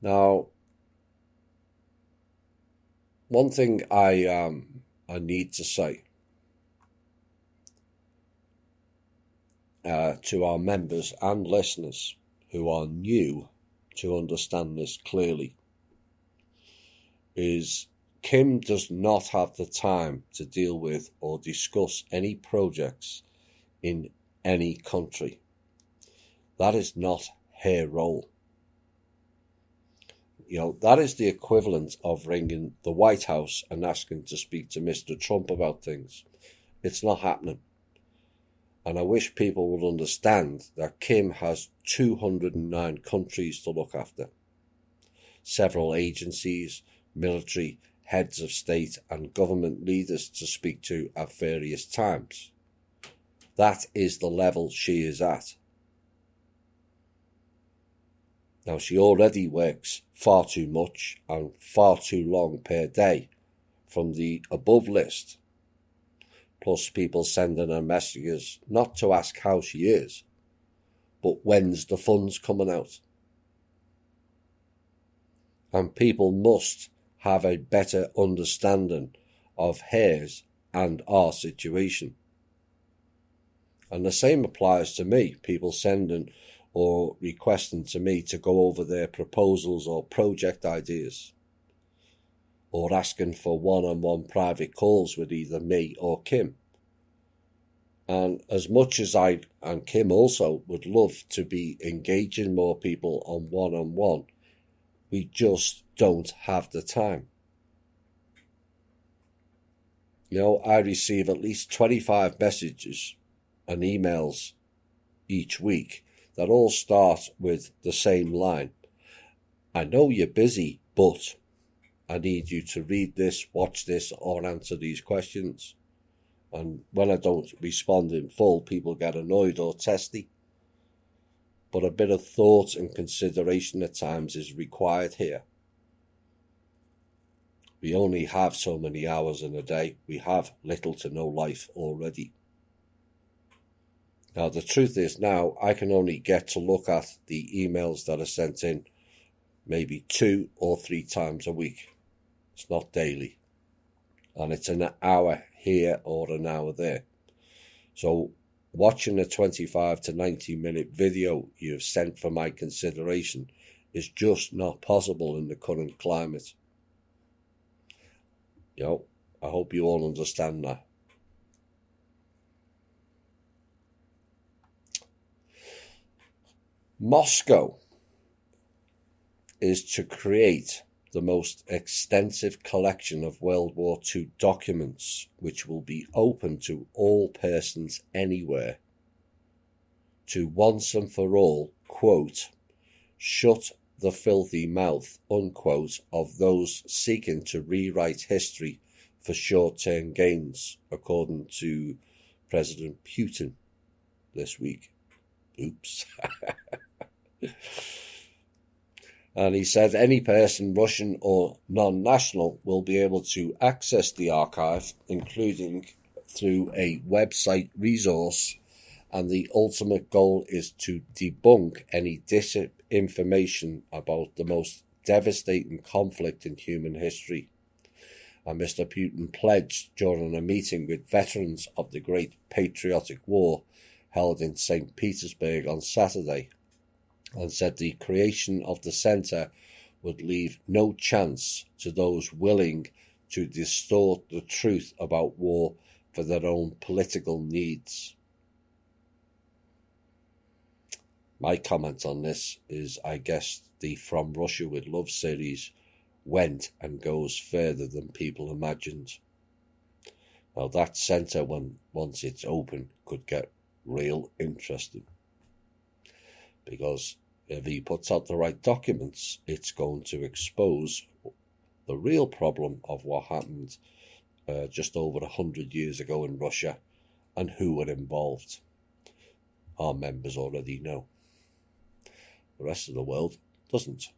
Now, one thing I need to say to our members and listeners who are new to understand this clearly is Kim does not have the time to deal with or discuss any projects in any country. That is not her role. That is the equivalent of ringing the White House and asking to speak to Mr. Trump about things. It's not happening. And I wish people would understand that Kim has 209 countries to look after, several agencies, military, heads of state and government leaders to speak to at various times. That is the level she is at. Now, she already works far too much and far too long per day from the above list, plus people sending her messages not to ask how she is, but when's the funds coming out. And people must have a better understanding of hers and our situation. And the same applies to me, people sending or requesting to me to go over their proposals or project ideas, or asking for one-on-one private calls with either me or Kim. And as much as I and Kim also would love to be engaging more people on one-on-one, we just don't have the time. I receive at least 25 messages and emails each week that all start with the same line. I know you're busy, but I need you to read this, watch this, or answer these questions. And when I don't respond in full, people get annoyed or testy. But a bit of thought and consideration at times is required here. We only have so many hours in a day. We have little to no life already. Now, the truth is now I can only get to look at the emails that are sent in maybe 2 or 3 times a week. It's not daily. And it's an hour here or an hour there. So watching a 25 to 90 minute video you have sent for my consideration is just not possible in the current climate. I hope you all understand that. Moscow is to create the most extensive collection of World War II documents which will be open to all persons anywhere to once and for all, quote, shut the filthy mouth, unquote, of those seeking to rewrite history for short-term gains, according to President Putin this week. Oops. And he said any person, Russian or non-national, will be able to access the archive, including through a website resource, and the ultimate goal is to debunk any disinformation about the most devastating conflict in human history. And Mr. Putin pledged during a meeting with veterans of the Great Patriotic War held in St. Petersburg on Saturday, and said the creation of the centre would leave no chance to those willing to distort the truth about war for their own political needs. My comment on this is, I guess the From Russia with Love series went and goes further than people imagined. Now that centre, once it's open, could get real interesting. Because if he puts out the right documents, it's going to expose the real problem of what happened just over 100 years ago in Russia and who were involved. Our members already know. The rest of the world doesn't.